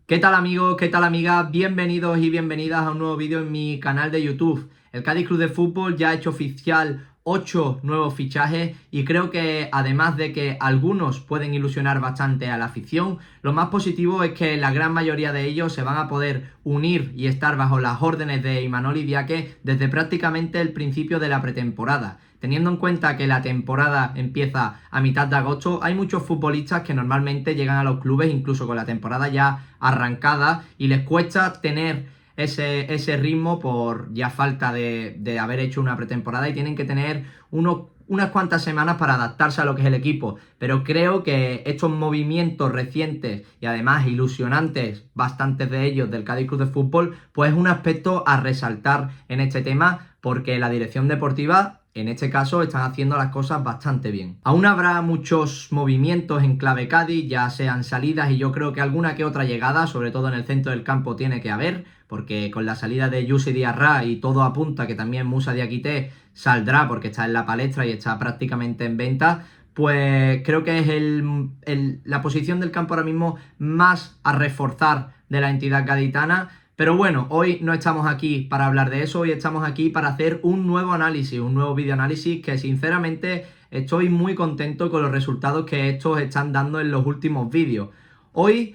¿Qué tal amigos? ¿Qué tal amigas? Bienvenidos y bienvenidas a un nuevo vídeo en mi canal de YouTube. El Cádiz Club de Fútbol ya ha hecho oficial 8 nuevos fichajes y creo que además de que algunos pueden ilusionar bastante a la afición, lo más positivo es que la gran mayoría de ellos se van a poder unir y estar bajo las órdenes de Imanol Idiáquez desde prácticamente el principio de la pretemporada. Teniendo en cuenta que la temporada empieza a mitad de agosto, hay muchos futbolistas que normalmente llegan a los clubes incluso con la temporada ya arrancada y les cuesta tener ese ritmo por ya falta de haber hecho una pretemporada y tienen que tener unas cuantas semanas para adaptarse a lo que es el equipo. Pero creo que estos movimientos recientes y además ilusionantes, bastantes de ellos del Cádiz Club de Fútbol, pues es un aspecto a resaltar en este tema porque la dirección deportiva en este caso están haciendo las cosas bastante bien. Aún habrá muchos movimientos en clave Cádiz, ya sean salidas y yo creo que alguna que otra llegada, sobre todo en el centro del campo tiene que haber, porque con la salida de Youssef Diarra y todo apunta que también Moussa Diakité saldrá porque está en la palestra y está prácticamente en venta, pues creo que es la posición del campo ahora mismo más a reforzar de la entidad gaditana. Pero bueno, hoy no estamos aquí para hablar de eso, hoy estamos aquí para hacer un nuevo análisis, un nuevo videoanálisis que sinceramente estoy muy contento con los resultados que estos están dando en los últimos vídeos. Hoy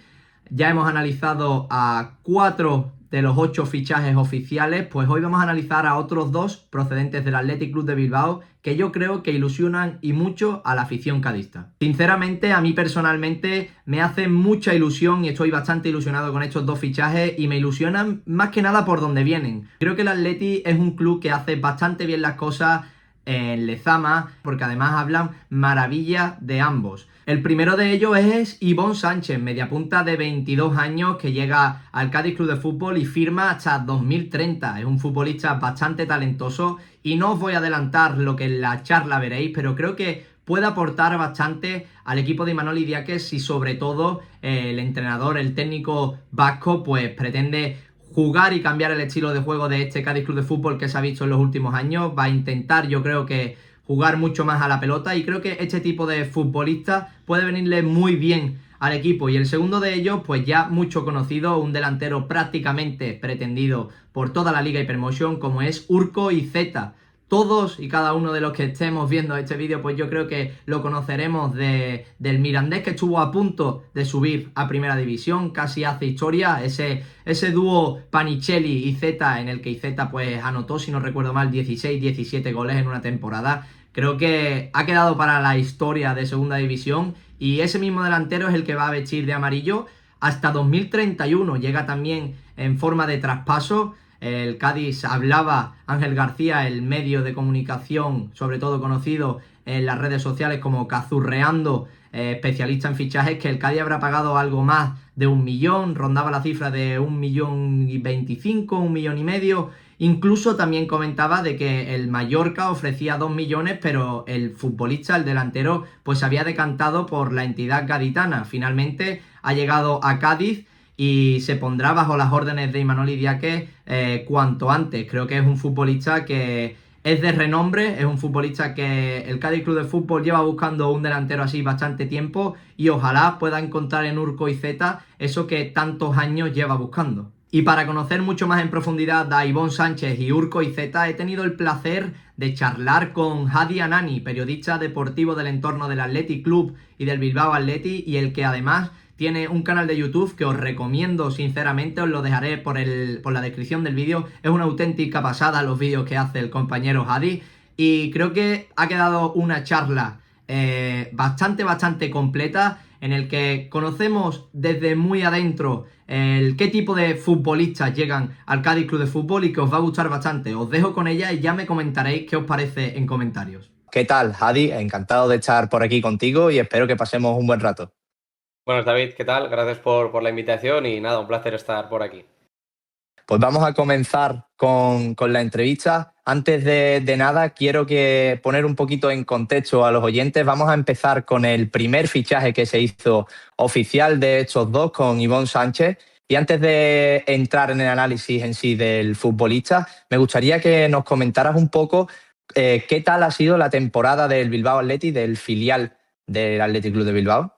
ya hemos analizado a 4 de los 8 fichajes oficiales, pues hoy vamos a analizar a otros 2 procedentes del Athletic Club de Bilbao que yo creo que ilusionan y mucho a la afición cadista. Sinceramente, a mí personalmente me hace mucha ilusión y estoy bastante ilusionado con estos 2 fichajes y me ilusionan más que nada por donde vienen. Creo que el Athletic es un club que hace bastante bien las cosas en Lezama, porque además hablan maravilla de ambos. El primero de ellos es Ivonne Sánchez, mediapunta de 22 años que llega al Cádiz Club de Fútbol y firma hasta 2030. Es un futbolista bastante talentoso y no os voy a adelantar lo que en la charla veréis, pero creo que puede aportar bastante al equipo de Imanol Idiáquez y sobre todo el entrenador, el técnico vasco, pues pretende jugar y cambiar el estilo de juego de este Cádiz Club de Fútbol que se ha visto en los últimos años. Va a intentar, yo creo que jugar mucho más a la pelota y creo que este tipo de futbolista puede venirle muy bien al equipo. Y el segundo de ellos, pues ya mucho conocido, un delantero prácticamente pretendido por toda la Liga Hypermotion, como es Urko Izeta. Todos y cada uno de los que estemos viendo este vídeo, pues yo creo que lo conoceremos del Mirandés, que estuvo a punto de subir a Primera División, casi hace historia, ese dúo Panichelli y Zeta, en el que Zeta pues anotó, si no recuerdo mal, 16, 17 goles en una temporada. Creo que ha quedado para la historia de Segunda División y ese mismo delantero es el que va a vestir de amarillo hasta 2031. Llega también en forma de traspaso. El Cádiz hablaba, Ángel García, el medio de comunicación, sobre todo conocido en las redes sociales como Cazurreando, especialista en fichajes, que el Cádiz habrá pagado algo más de 1 millón, rondaba la cifra de 1,25 millones, 1,5 millones. Incluso también comentaba de que el Mallorca ofrecía 2 millones, pero el futbolista, el delantero, pues se había decantado por la entidad gaditana. Finalmente ha llegado a Cádiz y se pondrá bajo las órdenes de Imanol Idiáquez cuanto antes. Creo que es un futbolista que es de renombre, es un futbolista que el Cádiz Club de Fútbol lleva buscando un delantero así bastante tiempo y ojalá pueda encontrar en Urko Izeta eso que tantos años lleva buscando. Y para conocer mucho más en profundidad a Ivonne Sánchez y Urko Izeta, he tenido el placer de charlar con Hadi Anani, periodista deportivo del entorno del Athletic Club y del Bilbao Athletic, y el que además tiene un canal de YouTube que os recomiendo sinceramente, os lo dejaré por la descripción del vídeo. Es una auténtica pasada los vídeos que hace el compañero Hadi y creo que ha quedado una charla bastante completa en el que conocemos desde muy adentro qué tipo de futbolistas llegan al Cádiz Club de Fútbol y que os va a gustar bastante. Os dejo con ella y ya me comentaréis qué os parece en comentarios. ¿Qué tal, Hadi? Encantado de estar por aquí contigo y espero que pasemos un buen rato. Buenas, David, ¿qué tal? Gracias por la invitación y nada, un placer estar por aquí. Pues vamos a comenzar con la entrevista. Antes de nada, quiero poner un poquito en contexto a los oyentes. Vamos a empezar con el primer fichaje que se hizo oficial de estos dos, con Ivonne Sánchez. Y antes de entrar en el análisis en sí del futbolista, me gustaría que nos comentaras un poco qué tal ha sido la temporada del Bilbao Athletic, del filial del Athletic Club de Bilbao.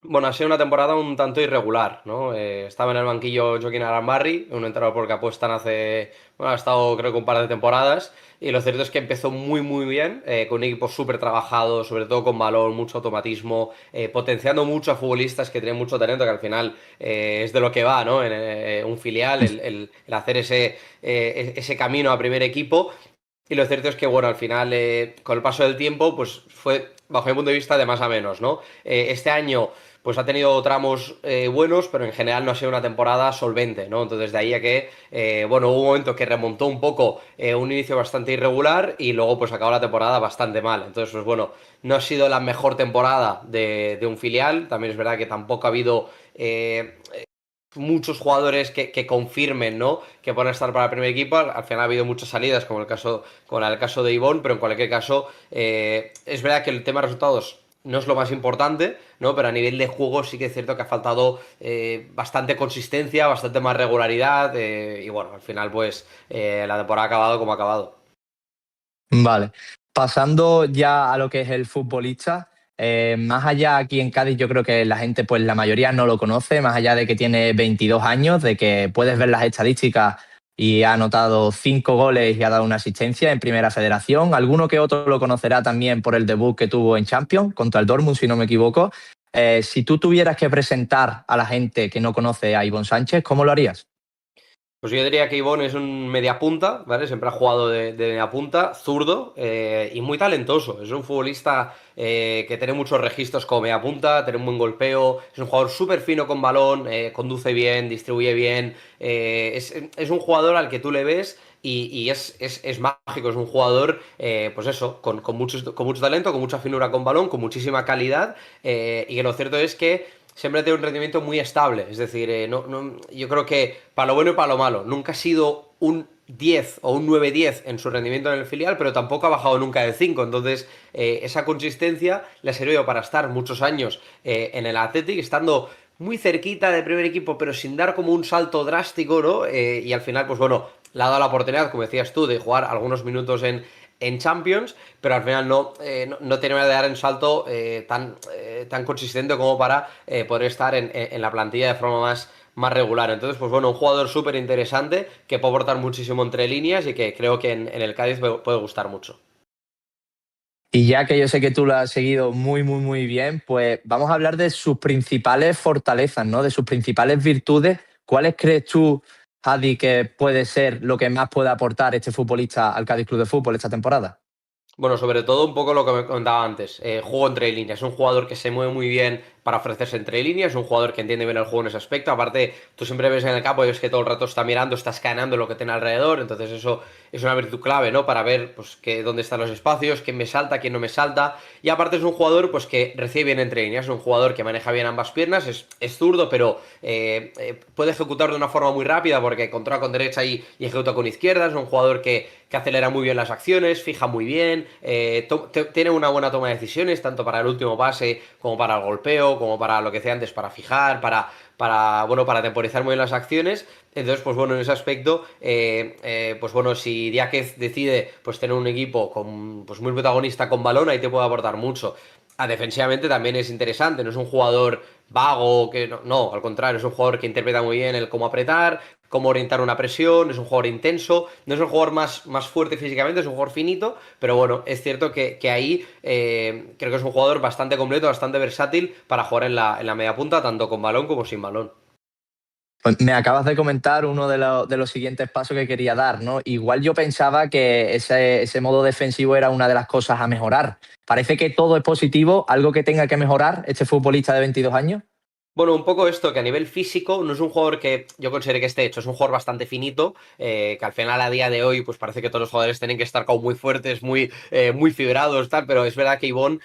Bueno, ha sido una temporada un tanto irregular, ¿no? Estaba en el banquillo Joaquín Arambarri, un entrenador por el que apuestan hace, bueno, ha estado creo que un par de temporadas, y lo cierto es que empezó muy muy bien, con un equipo súper trabajado, sobre todo con balón, mucho automatismo, potenciando mucho a futbolistas que tienen mucho talento, que al final es de lo que va, ¿no? En un filial, el hacer ese camino a primer equipo. Y lo cierto es que, bueno, al final, con el paso del tiempo, pues fue, bajo mi punto de vista, de más a menos, ¿no? Este año, pues ha tenido tramos buenos, pero en general no ha sido una temporada solvente, ¿no? Entonces, de ahí a que, bueno, hubo un momento que remontó un poco, un inicio bastante irregular y luego, pues acabó la temporada bastante mal. Entonces, pues bueno, no ha sido la mejor temporada de un filial. También es verdad que tampoco ha habido muchos jugadores que confirmen, ¿no? Que puedan estar para el primer equipo. Al final ha habido muchas salidas, como el caso de Ivonne, pero en cualquier caso, es verdad que el tema de resultados no es lo más importante, ¿no? Pero a nivel de juego sí que es cierto que ha faltado bastante consistencia, bastante más regularidad, y bueno, al final pues la temporada ha acabado como ha acabado. Vale. Pasando ya a lo que es el futbolista, más allá aquí en Cádiz, yo creo que la gente, pues la mayoría no lo conoce, más allá de que tiene 22 años, de que puedes ver las estadísticas y ha anotado 5 goles y ha dado una asistencia en Primera Federación. Alguno que otro lo conocerá también por el debut que tuvo en Champions contra el Dortmund, si no me equivoco. Si tú tuvieras que presentar a la gente que no conoce a Ivonne Sánchez, ¿cómo lo harías? Pues yo diría que Ivonne es un mediapunta, ¿vale? Siempre ha jugado de mediapunta, zurdo, y muy talentoso. Es un futbolista que tiene muchos registros como mediapunta, tiene un buen golpeo, es un jugador súper fino con balón, conduce bien, distribuye bien. Es un jugador al que tú le ves y es mágico, es un jugador, pues eso, con mucho talento, con mucha finura con balón, con muchísima calidad, y que lo cierto es que siempre tiene un rendimiento muy estable. Es decir, yo creo que para lo bueno y para lo malo. Nunca ha sido un 10 o un 9-10 en su rendimiento en el filial, pero tampoco ha bajado nunca de 5. Entonces, esa consistencia le ha servido para estar muchos años en el Athletic, estando muy cerquita del primer equipo, pero sin dar como un salto drástico, ¿no? Y al final, pues bueno, le ha dado la oportunidad, como decías tú, de jugar algunos minutos en Champions, pero al final no tiene manera de dar un salto tan consistente como para poder estar en la plantilla de forma más regular. Entonces, pues bueno, un jugador súper interesante que puede aportar muchísimo entre líneas y que creo que en el Cádiz puede gustar mucho. Y ya que yo sé que tú lo has seguido muy, muy, muy bien, pues vamos a hablar de sus principales fortalezas, ¿no? De sus principales virtudes. ¿Cuáles crees tú, Hadi, que puede ser lo que más puede aportar este futbolista al Cádiz Club de Fútbol esta temporada? Bueno, sobre todo un poco lo que me contaba antes, juego entre líneas, es un jugador que se mueve muy bien para ofrecerse entre líneas, es un jugador que entiende bien el juego en ese aspecto, aparte tú siempre ves en el campo y ves que todo el rato está mirando, está escaneando lo que tiene alrededor, entonces eso es una virtud clave, ¿no? Para ver pues dónde están los espacios, quién me salta, quién no me salta, y aparte es un jugador pues que recibe bien entre líneas, es un jugador que maneja bien ambas piernas, es zurdo, pero puede ejecutar de una forma muy rápida porque controla con derecha y ejecuta con izquierda, es un jugador que acelera muy bien las acciones, fija muy bien, tiene una buena toma de decisiones, tanto para el último pase como para el golpeo, como para lo que decía antes, para fijar, bueno, para temporizar muy bien las acciones. Entonces, pues bueno, en ese aspecto, pues bueno, si Diáquez decide pues tener un equipo pues muy protagonista con balón, ahí te puede aportar mucho. Defensivamente también es interesante, no es un jugador vago, que no, al contrario, es un jugador que interpreta muy bien el cómo apretar, cómo orientar una presión, es un jugador intenso, no es un jugador más fuerte físicamente, es un jugador finito, pero bueno, es cierto que ahí creo que es un jugador bastante completo, bastante versátil para jugar en la media punta, tanto con balón como sin balón. Pues me acabas de comentar uno de los siguientes pasos que quería dar, ¿no? Igual yo pensaba que ese modo defensivo era una de las cosas a mejorar. Parece que todo es positivo, algo que tenga que mejorar este futbolista de 22 años. Bueno, un poco esto, que a nivel físico no es un jugador que yo considere que esté hecho, es un jugador bastante finito, que al final a día de hoy pues parece que todos los jugadores tienen que estar como muy fuertes, muy fibrados, tal, pero es verdad que Ivonne,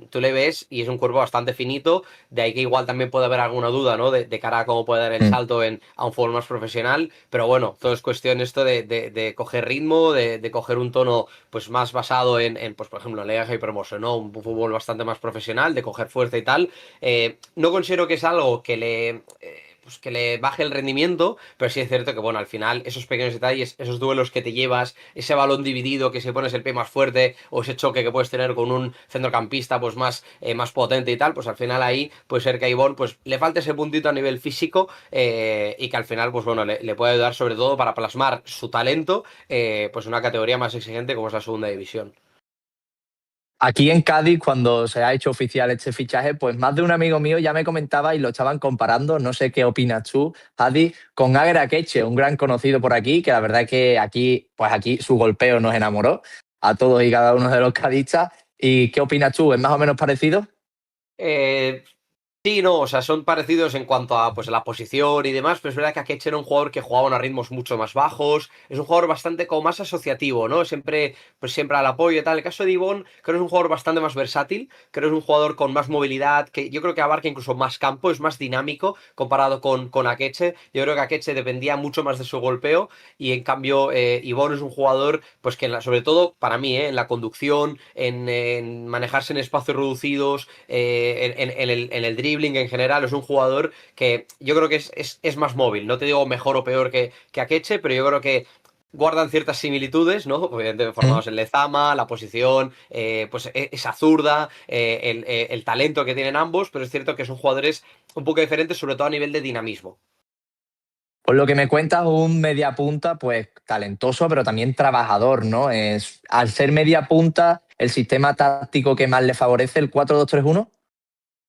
tú le ves y es un cuerpo bastante finito, de ahí que igual también puede haber alguna duda, ¿no? De cara a cómo puede dar el Mm. salto a un fútbol más profesional, pero bueno, todo es cuestión esto de coger ritmo, de coger un tono pues más basado pues por ejemplo, en Liga Hypermotion, ¿no? Un fútbol bastante más profesional, de coger fuerza y tal. No considero que es algo pues, que le baje el rendimiento, pero sí es cierto que, bueno, al final esos pequeños detalles, esos duelos que te llevas, ese balón dividido que si pones el pie más fuerte o ese choque que puedes tener con un centrocampista pues más potente y tal, pues al final ahí puede ser que a Ivonne pues le falte ese puntito a nivel físico y que al final pues bueno, le puede ayudar sobre todo para plasmar su talento pues en una categoría más exigente como es la segunda división. Aquí en Cádiz, cuando se ha hecho oficial este fichaje, pues más de un amigo mío ya me comentaba y lo estaban comparando, no sé qué opinas tú, Hadi, con Ager Akeche, un gran conocido por aquí, que la verdad es que aquí, pues aquí su golpeo nos enamoró a todos y cada uno de los cadistas. ¿Y qué opinas tú? ¿Es más o menos parecido? Eh, Sí, no, o sea, son parecidos en cuanto a pues la posición y demás, pero es verdad que Akeche era un jugador que jugaba a ritmos mucho más bajos, es un jugador bastante como más asociativo, ¿no? Siempre, pues siempre al apoyo y tal. El caso de Ivonne, creo que es un jugador bastante más versátil, creo que es un jugador con más movilidad, que yo creo que abarca incluso más campo, es más dinámico comparado con Akeche. Yo creo que Akeche dependía mucho más de su golpeo y en cambio Ivonne es un jugador, pues que sobre todo para mí, en la conducción, en manejarse en espacios reducidos, en el dribbling en general, es un jugador que yo creo que es más móvil. No te digo mejor o peor que Akeche, pero yo creo que guardan ciertas similitudes, ¿no? Obviamente ¿Mm? formados en Lezama, la posición, pues esa zurda, el talento que tienen ambos, pero es cierto que son jugadores un poco diferentes, sobre todo a nivel de dinamismo. Por lo que me cuentas, un media punta, pues talentoso, pero también trabajador, ¿no? Al ser media punta, el sistema táctico que más le favorece, el 4-2-3-1.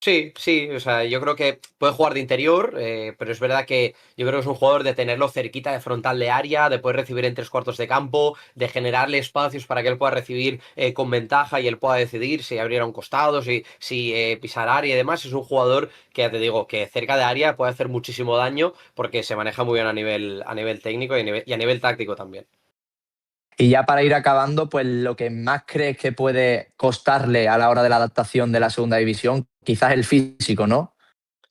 Sí, sí, o sea, yo creo que puede jugar de interior, pero es verdad que yo creo que es un jugador de tenerlo cerquita de frontal de área, de poder recibir en tres cuartos de campo, de generarle espacios para que él pueda recibir con ventaja y él pueda decidir si abrir a un costado, si pisar área y demás. Es un jugador que ya te digo que cerca de área puede hacer muchísimo daño porque se maneja muy bien a nivel técnico y a nivel táctico también. Y ya para ir acabando, pues lo que más crees que puede costarle a la hora de la adaptación de la segunda división, quizás el físico, ¿no?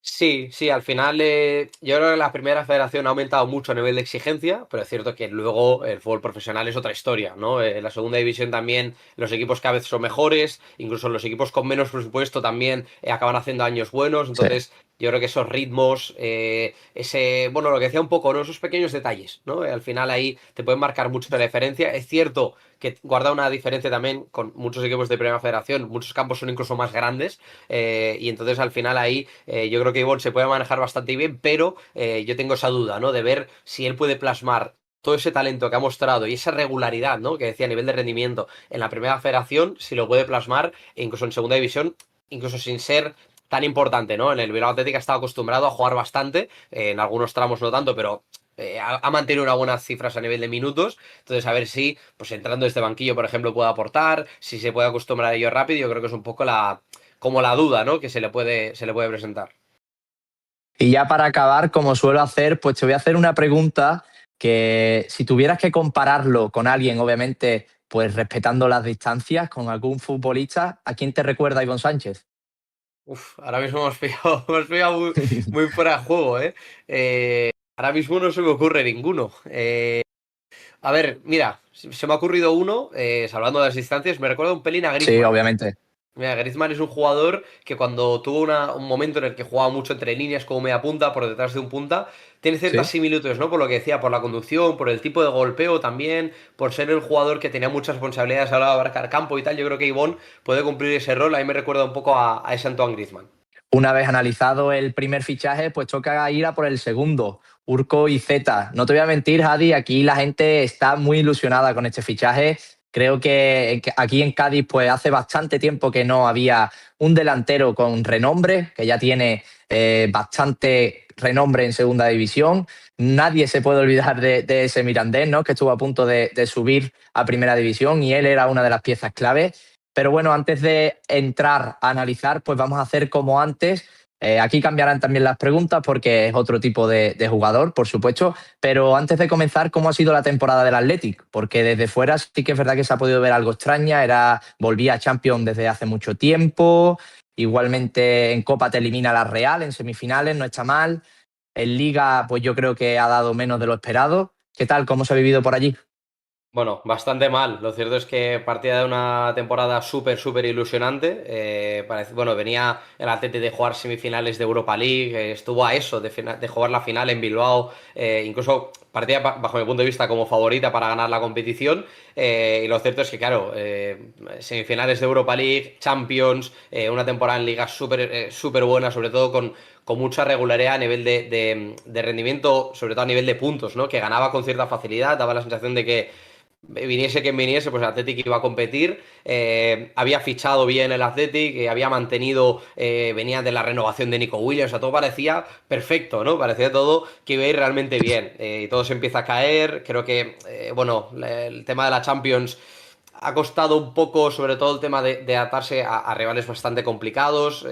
Sí, sí, al final yo creo que la primera federación ha aumentado mucho a nivel de exigencia, pero es cierto que luego el fútbol profesional es otra historia, ¿no? En la segunda división también los equipos cada vez son mejores, incluso los equipos con menos presupuesto también acaban haciendo años buenos, Sí. entonces yo creo que esos ritmos, bueno, lo que decía un poco, ¿no? Esos pequeños detalles, ¿no? Al final ahí te pueden marcar mucho la diferencia. Es cierto que guarda una diferencia también con muchos equipos de Primera Federación, muchos campos son incluso más grandes, y entonces al final ahí yo creo que Ivonne se puede manejar bastante bien, pero yo tengo esa duda, ¿no? De ver si él puede plasmar todo ese talento que ha mostrado y esa regularidad, ¿no? Que decía a nivel de rendimiento en la Primera Federación, si lo puede plasmar e incluso en Segunda División, incluso sin ser tan importante, ¿no? En el Bilbao Athletic ha estado acostumbrado a jugar bastante, en algunos tramos no tanto, pero ha mantenido unas buenas cifras a nivel de minutos. Entonces, a ver si, pues entrando este banquillo, por ejemplo, puede aportar, si se puede acostumbrar a ello rápido. Yo creo que es un poco como la duda, ¿no? Que se le puede presentar. Y ya para acabar, como suelo hacer, pues te voy a hacer una pregunta que si tuvieras que compararlo con alguien, obviamente, pues respetando las distancias, con algún futbolista, ¿a quién te recuerda Ivonne Sánchez? Uf, ahora mismo hemos pillado, hemos pillado muy, muy fuera de juego, ¿eh? Ahora mismo no se me ocurre ninguno. A ver, mira, se me ha ocurrido uno, salvando las distancias, me recuerda un pelín a Sí, Griezmann. obviamente. Mira, Griezmann es un jugador que cuando tuvo un momento en el que jugaba mucho entre líneas como media punta, por detrás de un punta, tiene ciertas Sí. similitudes, ¿no? Por lo que decía, por la conducción, por el tipo de golpeo también, por ser el jugador que tenía muchas responsabilidades a la hora de abarcar campo y tal. Yo creo que Ivonne puede cumplir ese rol. A mí me recuerda un poco a ese Antoine Griezmann. Una vez analizado el primer fichaje, pues toca ir a por el segundo, Urco y Zeta. No te voy a mentir, Hadi, aquí la gente está muy ilusionada con este fichaje. Creo que aquí en Cádiz pues hace bastante tiempo que no había un delantero con renombre, que ya tiene bastante renombre en segunda división. Nadie se puede olvidar de ese Mirandés, ¿no? Que estuvo a punto de subir a primera división y él era una de las piezas clave. Pero bueno, antes de entrar a analizar, pues vamos a hacer como antes. Aquí cambiarán también las preguntas porque es otro tipo de jugador, por supuesto. Pero antes de comenzar, ¿cómo ha sido la temporada del Athletic? Porque desde fuera sí que es verdad que se ha podido ver algo extraña. Volvía a Champions desde hace mucho tiempo. Igualmente en Copa te elimina la Real en semifinales, no está mal. En Liga, pues yo creo que ha dado menos de lo esperado. ¿Qué tal? ¿Cómo se ha vivido por allí? Bueno, bastante mal. Lo cierto es que partía de una temporada súper ilusionante. Bueno, venía el Atleti de jugar semifinales de Europa League, estuvo a eso, de jugar la final en Bilbao. Incluso partía, bajo mi punto de vista, como favorita para ganar la competición. Y lo cierto es que, claro, semifinales de Europa League, Champions, una temporada en Liga súper buena, sobre todo con mucha regularidad a nivel de rendimiento, sobre todo a nivel de puntos, ¿no? Que ganaba con cierta facilidad, daba la sensación de que viniese quien viniese, pues el Athletic iba a competir. Había fichado bien el Athletic, había mantenido, venía de la renovación de Nico Williams, o sea, todo parecía perfecto, ¿no? Parecía todo que iba a ir realmente bien. Y todo se empieza a caer. Creo que, bueno, el tema de la Champions ha costado un poco, sobre todo el tema de atarse a rivales bastante complicados.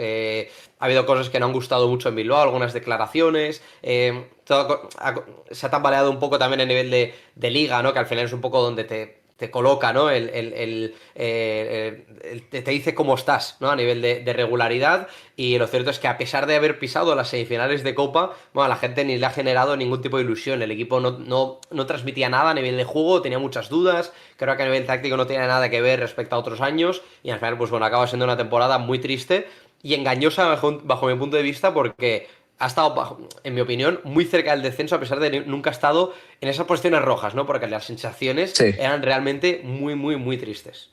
Ha habido cosas que no han gustado mucho en Bilbao, algunas declaraciones. Se ha tambaleado un poco también a nivel de liga, ¿no? Que al final es un poco donde te coloca, ¿no? Te dice cómo estás, ¿no? A nivel de regularidad. Y lo cierto es que a pesar de haber pisado las semifinales de Copa, bueno, a la gente ni le ha generado ningún tipo de ilusión. El equipo no transmitía nada a nivel de juego, tenía muchas dudas. Creo que a nivel táctico no tiene nada que ver respecto a otros años. Y al final, pues bueno, acaba siendo una temporada muy triste y engañosa bajo mi punto de vista porque ha estado, en mi opinión, muy cerca del descenso a pesar de nunca ha estado en esas posiciones rojas, ¿no? Porque las sensaciones Sí. eran realmente muy tristes.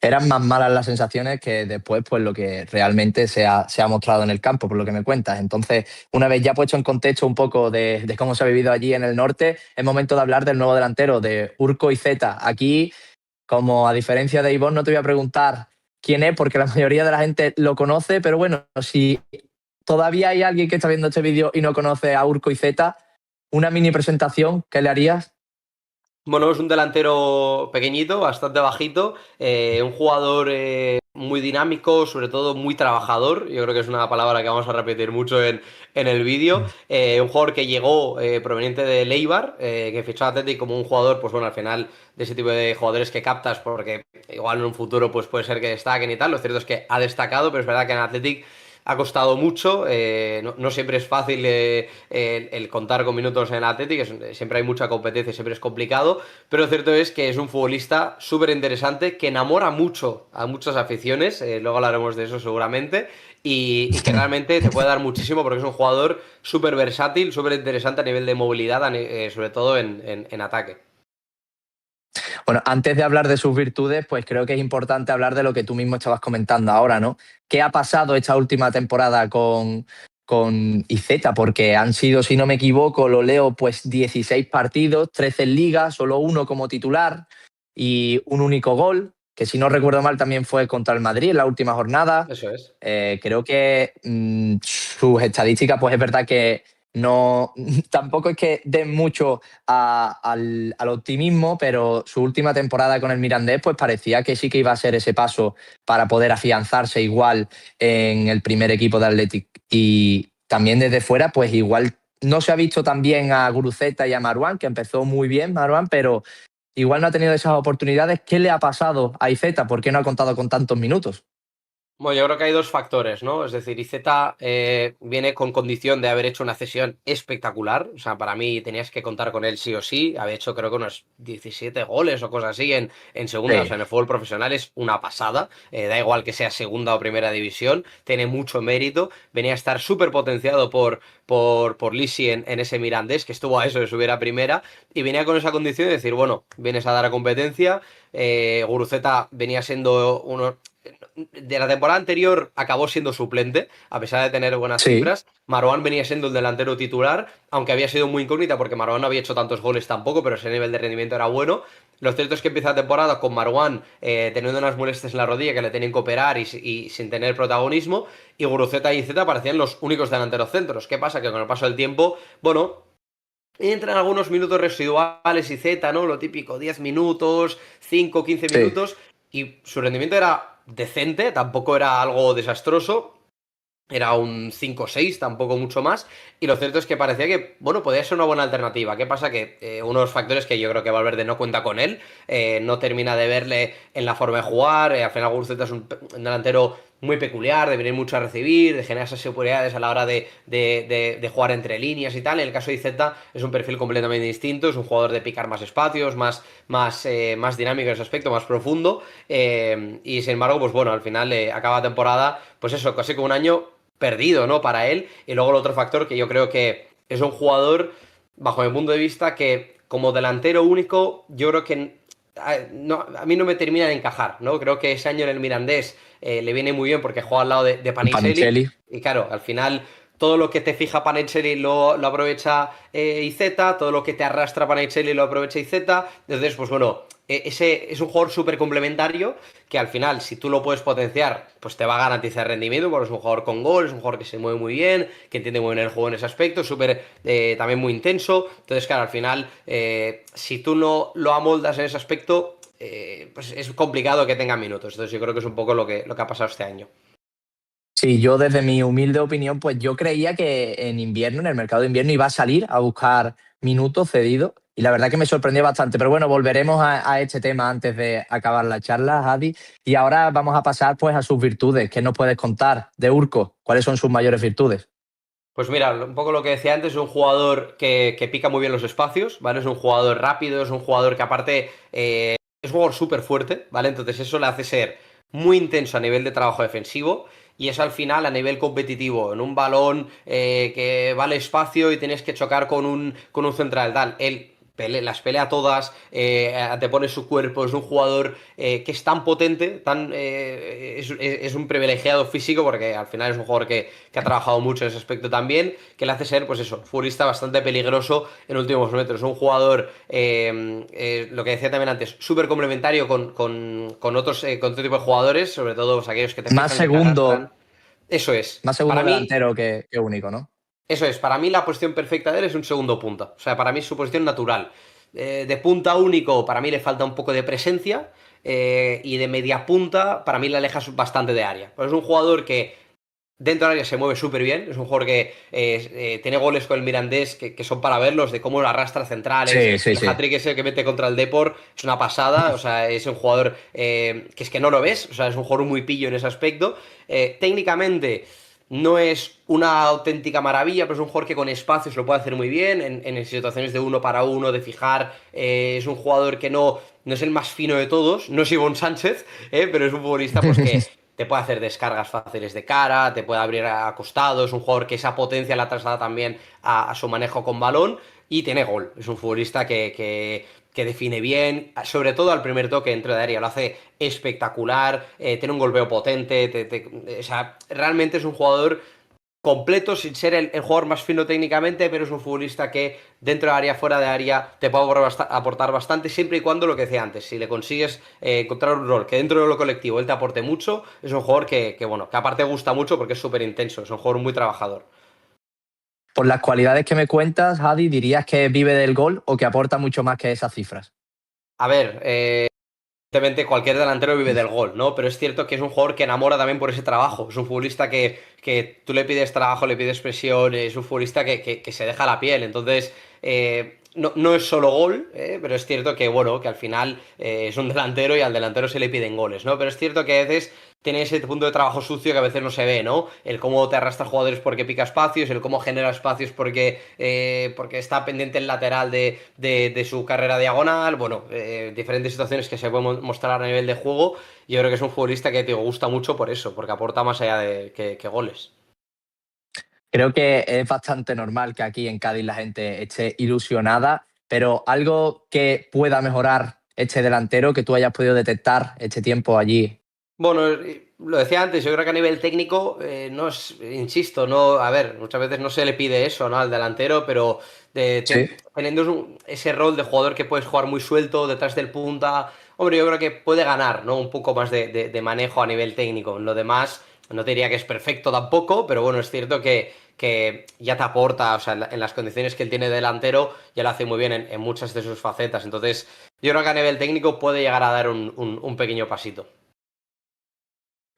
Eran más malas las sensaciones que después, pues lo que realmente se ha mostrado en el campo, por lo que me cuentas. Entonces, una vez ya puesto en contexto un poco de cómo se ha vivido allí en el norte, es momento de hablar del nuevo delantero, de Urko Izeta. Aquí, como a diferencia de Ivonne, no te voy a preguntar quién es, porque la mayoría de la gente lo conoce, pero bueno, si todavía hay alguien que está viendo este vídeo y no conoce a Urko Izeta, una mini presentación, ¿qué le harías? Bueno, es un delantero pequeñito, bastante bajito, un jugador muy dinámico, sobre todo muy trabajador. Yo creo que es una palabra que vamos a repetir mucho en el vídeo. Un jugador que llegó proveniente de Eibar, que fichó a Athletic como un jugador, pues bueno, al final de ese tipo de jugadores que captas, porque igual en un futuro pues puede ser que destaquen y tal. Lo cierto es que ha destacado, pero es verdad que en Athletic ha costado mucho, no siempre es fácil el contar con minutos en el Athletic, siempre hay mucha competencia, siempre es complicado, pero lo cierto es que es un futbolista súper interesante que enamora mucho a muchas aficiones, luego hablaremos de eso seguramente, y que realmente te puede dar muchísimo porque es un jugador súper versátil, súper interesante a nivel de movilidad, sobre todo en ataque. Bueno, antes de hablar de sus virtudes, pues creo que es importante hablar de lo que tú mismo estabas comentando ahora, ¿no? ¿Qué ha pasado esta última temporada con Izeta? Porque han sido, si no me equivoco, lo leo, pues 16 partidos, 13 en Liga, solo uno como titular y un único gol, que si no recuerdo mal también fue contra el Madrid en la última jornada. Eso es. Creo que sus estadísticas, pues es verdad que no, tampoco es que den mucho al optimismo, pero su última temporada con el Mirandés pues parecía que sí que iba a ser ese paso para poder afianzarse igual en el primer equipo de Athletic. Y también desde fuera pues igual no se ha visto tan bien a Guruceta y a Marouane, que empezó muy bien Marouane, pero igual no ha tenido esas oportunidades. ¿Qué le ha pasado a Izeta? ¿Por qué no ha contado con tantos minutos? Bueno, yo creo que hay dos factores, ¿no? Es decir, Izeta viene con condición de haber hecho una cesión espectacular. O sea, para mí tenías que contar con él sí o sí. Había hecho creo que unos 17 goles o cosas así en segunda. O Sí. sea, en el fútbol profesional es una pasada. Da igual que sea segunda o primera división. Tiene mucho mérito. Venía a estar súper potenciado por Lisi en ese Mirandés, que estuvo a eso de subir a primera. Y venía con esa condición de decir, bueno, vienes a dar a competencia. Guruceta venía siendo uno de la temporada anterior acabó siendo suplente, a pesar de tener buenas Sí. cifras. Marouane venía siendo el delantero titular, aunque había sido muy incógnita porque Marouane no había hecho tantos goles tampoco, pero ese nivel de rendimiento era bueno. Lo cierto es que empieza la temporada con Marouane teniendo unas molestias en la rodilla que le tenían que operar y sin tener protagonismo, y Guruceta y Zeta parecían los únicos delanteros centros. ¿Qué pasa? Que con el paso del tiempo, bueno, entran algunos minutos residuales y Z, ¿no? Lo típico, 10 minutos, 5, 15 Sí. minutos, y su rendimiento era decente, tampoco era algo desastroso. Era un 5-6, tampoco mucho más. Y lo cierto es que parecía que, bueno, podía ser una buena alternativa. ¿Qué pasa? Que unos factores que yo creo que Valverde no cuenta con él, no termina de verle en la forma de jugar. Al final, Guruceta es un delantero muy peculiar, de venir mucho a recibir, de generar esas superioridades a la hora de jugar entre líneas y tal. En el caso de Izeta es un perfil completamente distinto, es un jugador de picar más espacios, más dinámico en ese aspecto, más profundo. Y sin embargo, pues bueno, al final acaba la temporada, pues eso, casi como un año perdido, ¿no? Para él. Y luego el otro factor que yo creo que es un jugador, bajo mi punto de vista, que como delantero único, yo creo que a mí no me termina de encajar, ¿no? Creo que ese año en el Mirandés le viene muy bien porque juega al lado de Panicelli. Panicelli. Y claro, al final todo lo que te fija Panicelli lo aprovecha Izeta, todo lo que te arrastra Panicelli lo aprovecha Izeta. Entonces, pues bueno, ese es un jugador súper complementario que al final, si tú lo puedes potenciar, pues te va a garantizar rendimiento, porque es un jugador con gol, es un jugador que se mueve muy bien, que entiende muy bien el juego en ese aspecto, súper también muy intenso. Entonces, claro, al final, si tú no lo amoldas en ese aspecto, pues es complicado que tenga minutos. Entonces, yo creo que es un poco lo que ha pasado este año. Sí, yo desde mi humilde opinión, pues yo creía que en invierno, en el mercado de invierno, iba a salir a buscar minutos cedidos y la verdad que me sorprendió bastante. Pero bueno, volveremos a este tema antes de acabar la charla, Hadi. Y ahora vamos a pasar pues a sus virtudes. ¿Qué nos puedes contar de Urco? ¿Cuáles son sus mayores virtudes? Pues mira, un poco lo que decía antes, es un jugador que pica muy bien los espacios, ¿vale? Es un jugador rápido, es un jugador que aparte es un jugador súper fuerte, ¿vale? Entonces eso le hace ser muy intenso a nivel de trabajo defensivo y eso al final a nivel competitivo, en un balón que vale espacio y tienes que chocar con un central, tal. Él las pelea todas, te pone su cuerpo, es un jugador que es tan potente, es un privilegiado físico porque al final es un jugador que ha trabajado mucho en ese aspecto también, que le hace ser, pues eso, futbolista bastante peligroso en últimos metros. Un jugador, lo que decía también antes, súper complementario con otro tipo de jugadores, sobre todo pues, aquellos que te Más fijan, que te arrastran. segundo, Eso es. más Para segundo mí, delantero que único, ¿no? eso es, para mí la posición perfecta de él es un segundo punta. O sea, para mí es su posición natural. De punta único, para mí le falta un poco de presencia. Y de media punta, para mí le alejas bastante de área. Pues es un jugador que dentro del área se mueve súper bien. Es un jugador que tiene goles con el Mirandés que son para verlos, de cómo lo arrastra centrales. Sí, sí, El sí. hat-trick ese que mete contra el Depor es una pasada. O sea, es un jugador que es que no lo ves. O sea, es un jugador muy pillo en ese aspecto. Técnicamente. No es una auténtica maravilla, pero es un jugador que con espacios lo puede hacer muy bien, en situaciones de uno para uno, de fijar. Es un jugador que no es el más fino de todos, no es Ivonne Sánchez, pero es un futbolista pues, que te puede hacer descargas fáciles de cara, te puede abrir a costado, es un jugador que esa potencia la traslada también a su manejo con balón y tiene gol. Es un futbolista que define bien, sobre todo al primer toque dentro de área, lo hace espectacular, tiene un golpeo potente, o sea, realmente es un jugador completo sin ser el jugador más fino técnicamente, pero es un futbolista que dentro de área, fuera de área, te puede aportar bastante siempre y cuando lo que decía antes, si le consigues encontrar un rol que dentro de lo colectivo él te aporte mucho, es un jugador bueno, que aparte gusta mucho porque es súper intenso, es un jugador muy trabajador. Por las cualidades que me cuentas, Hadi, ¿dirías que vive del gol o que aporta mucho más que esas cifras? A ver, evidentemente cualquier delantero vive del gol, ¿no? Pero es cierto que es un jugador que enamora también por ese trabajo. Es un futbolista que tú le pides trabajo, le pides presión, es un futbolista que se deja la piel. Entonces, no es solo gol, pero es cierto que, bueno, que al final es un delantero y al delantero se le piden goles, ¿no? Pero es cierto que a veces tiene ese punto de trabajo sucio que a veces no se ve, ¿no? El cómo te arrastra jugadores porque pica espacios, el cómo genera espacios porque está pendiente el lateral de su carrera diagonal, bueno, diferentes situaciones que se pueden mostrar a nivel de juego. Yo creo que es un futbolista que te gusta mucho por eso, porque aporta más allá de que goles. Creo que es bastante normal que aquí en Cádiz la gente esté ilusionada, pero algo que pueda mejorar este delantero que tú hayas podido detectar este tiempo allí. Bueno, lo decía antes, yo creo que a nivel técnico, no es, insisto, no, a ver, muchas veces no se le pide eso, ¿no? Al delantero, pero Sí. teniendo ese rol de jugador que puedes jugar muy suelto detrás del punta, hombre, yo creo que puede ganar, ¿no? Un poco más de manejo a nivel técnico. En lo demás, no te diría que es perfecto tampoco, pero bueno, es cierto que ya te aporta, o sea, en las condiciones que él tiene de delantero, ya lo hace muy bien en muchas de sus facetas. Entonces, yo creo que a nivel técnico puede llegar a dar un pequeño pasito.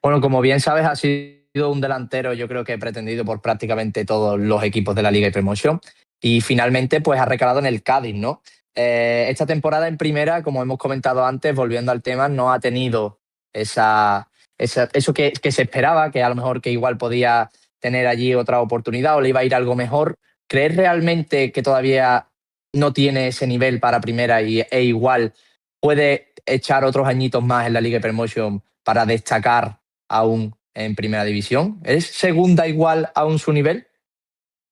Bueno, como bien sabes, ha sido un delantero, yo creo que pretendido por prácticamente todos los equipos de la Liga y Promoción. Y finalmente, pues ha recalado en el Cádiz, ¿no? Esta temporada en primera, como hemos comentado antes, volviendo al tema, no ha tenido esa eso que se esperaba, que a lo mejor que igual podía tener allí otra oportunidad o le iba a ir algo mejor. ¿Crees realmente que todavía no tiene ese nivel para primera e igual puede echar otros añitos más en la Liga de Promotion para destacar aún en primera división? ¿Es segunda igual aún su nivel?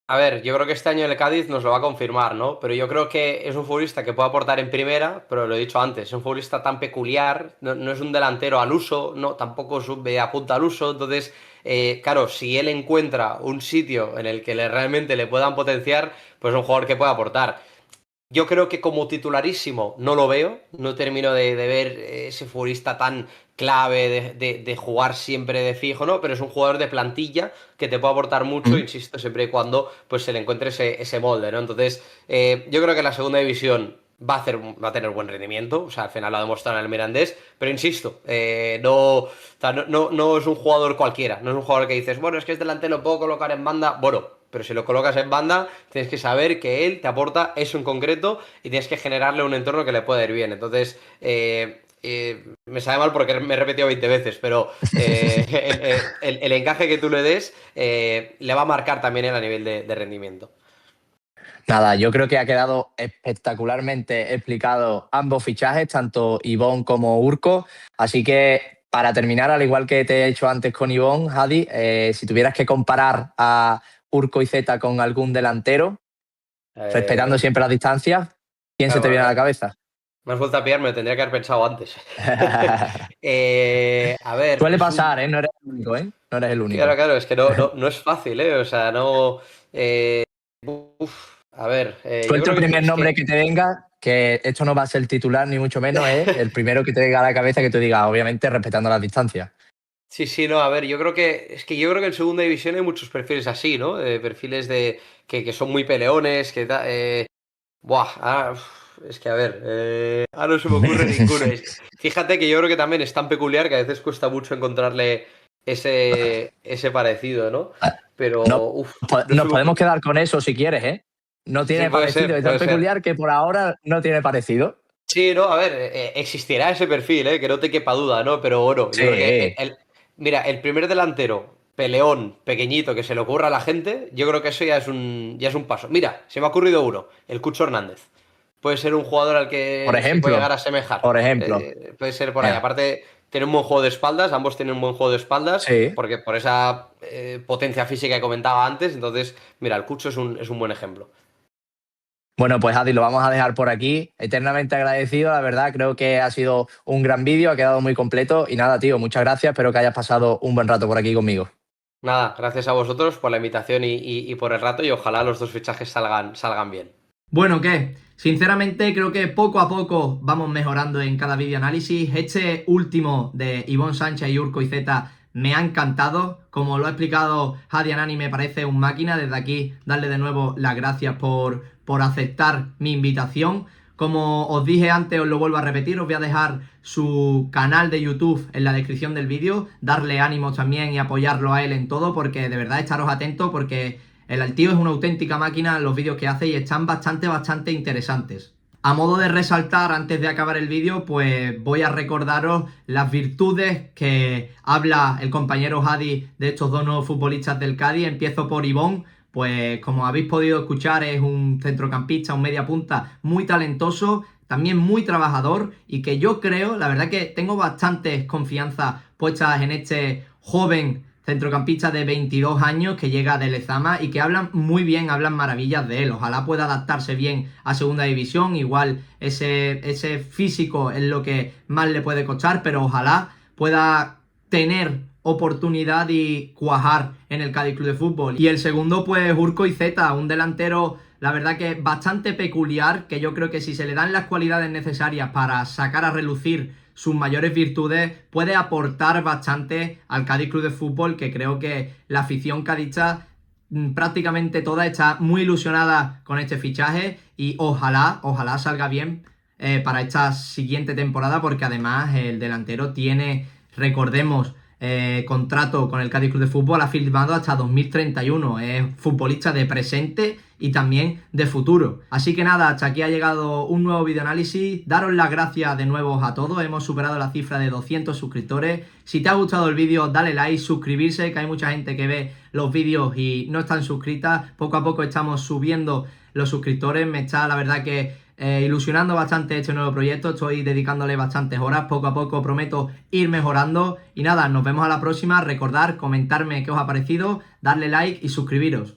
A ver, yo creo que este año el Cádiz nos lo va a confirmar, ¿no? Pero yo creo que es un futbolista que puede aportar en primera, pero lo he dicho antes, es un futbolista tan peculiar, no es un delantero al uso, no, tampoco apunta al uso, entonces, claro, si él encuentra un sitio en el que realmente le puedan potenciar, pues es un jugador que puede aportar. Yo creo que como titularísimo no lo veo, no termino de ver ese futbolista tan clave de jugar siempre de fijo, ¿no? Pero es un jugador de plantilla que te puede aportar mucho, Mm. insisto, siempre y cuando pues se le encuentre ese molde, ¿no? Entonces, yo creo que la segunda división va a tener buen rendimiento, o sea, al final lo ha demostrado en el Mirandés, pero insisto, o sea, no es un jugador cualquiera, no es un jugador que dices, bueno, es que este delantero lo puedo colocar en banda, bueno, pero si lo colocas en banda, tienes que saber que él te aporta eso en concreto y tienes que generarle un entorno que le pueda ir bien. Entonces, me sabe mal porque me he repetido 20 veces, pero el encaje que tú le des le va a marcar también él a nivel de rendimiento. Nada, yo creo que ha quedado espectacularmente explicado ambos fichajes, tanto Ivón como Urco. Así que para terminar, al igual que te he hecho antes con Ivón, Hadi, si tuvieras que comparar a Urco y Zeta con algún delantero, respetando Eh, siempre las distancias, ¿quién se te viene a la claro, cabeza? me has vuelto a pillar, me lo tendría que haber pensado antes. A ver, Suele es pasar, un... ¿eh? No eres el único, ¿eh? No eres el Claro, único. claro, es que no es fácil, ¿eh? O sea, no... a ver, yo Suelto creo el que primer es nombre que... que te venga, que esto no va a ser el titular ni mucho menos, es el primero que te venga a la cabeza que tú digas, obviamente respetando las distancias. Sí, sí, no, a ver, yo creo que en segunda división hay muchos perfiles así, ¿no? Perfiles que son muy peleones, buah, es que a ver, ahora no se me ocurre ninguno. Fíjate que yo creo que también es tan peculiar que a veces cuesta mucho encontrarle ese parecido, ¿no? No, Pero, no se nos me podemos ocurre. quedar con eso si quieres, ¿eh? No Sí, sí, tiene puede parecido, ser, es tan puede ser. peculiar que por ahora no tiene parecido. Sí, no, a ver, existirá ese perfil, que no te quepa duda, ¿no? Pero bueno, yo creo que Sí, mira, el primer delantero, peleón, pequeñito, que se le ocurra a la gente, yo creo que eso ya es un paso. Mira, se me ha ocurrido uno, el Cucho Hernández. Puede ser un jugador al por que se puede llegar ejemplo, a asemejar. por ejemplo. Puede ser por ahí. Mira, Aparte, tiene un buen juego de espaldas, ambos tienen un buen juego de espaldas, sí. porque por esa potencia física que comentaba antes. Entonces, mira, el Cucho es un buen ejemplo. Bueno, pues Adi, lo vamos a dejar por aquí. Eternamente agradecido, la verdad. Creo que ha sido un gran vídeo, ha quedado muy completo. Y nada, tío, muchas gracias. Espero que hayas pasado un buen rato por aquí conmigo. Nada, gracias a vosotros por la invitación y por el rato y ojalá los dos fichajes salgan bien. Bueno, ¿qué? Sinceramente creo que poco a poco vamos mejorando en cada vídeo análisis. Este último de Ivonne Sánchez y Urco Izeta me ha encantado. Como lo ha explicado Hadi Anani, me parece un máquina. Desde aquí darle de nuevo las gracias por aceptar mi invitación. Como os dije antes, os lo vuelvo a repetir, os voy a dejar su canal de YouTube en la descripción del vídeo. Darle ánimos también y apoyarlo a él en todo, porque de verdad estaros atentos porque el tío es una auténtica máquina, los vídeos que hace y están bastante interesantes. A modo de resaltar, antes de acabar el vídeo, pues voy a recordaros las virtudes que habla el compañero Hadi de estos dos nuevos futbolistas del Cádiz. Empiezo por Ivón, pues como habéis podido escuchar es un centrocampista, un media punta muy talentoso, también muy trabajador y que yo creo, la verdad que tengo bastantes confianza puestas en este joven centrocampista de 22 años que llega de Lezama y que hablan muy bien, hablan maravillas de él. Ojalá pueda adaptarse bien a segunda división. Igual ese físico es lo que más le puede costar, pero ojalá pueda tener oportunidad y cuajar en el Cádiz Club de Fútbol. Y el segundo, pues Urco Izeta, un delantero, la verdad que bastante peculiar, que yo creo que si se le dan las cualidades necesarias para sacar a relucir sus mayores virtudes, puede aportar bastante al Cádiz Club de Fútbol, que creo que la afición cadista prácticamente toda está muy ilusionada con este fichaje y ojalá salga bien para esta siguiente temporada, porque además el delantero tiene, recordemos, contrato con el Cádiz Club de Fútbol, ha firmado hasta 2031. Es futbolista de presente y también de futuro. Así que nada, hasta aquí ha llegado un nuevo videoanálisis. Daros las gracias de nuevo a todos. Hemos superado la cifra de 200 suscriptores. Si te ha gustado el vídeo, dale like, suscribirse, que hay mucha gente que ve los vídeos y no están suscritas. Poco a poco estamos subiendo los suscriptores. Me está, la verdad, que ilusionando bastante este nuevo proyecto. Estoy dedicándole bastantes horas. Poco a poco prometo ir mejorando. Y nada, nos vemos a la próxima. Recordad, comentarme qué os ha parecido, darle like y suscribiros.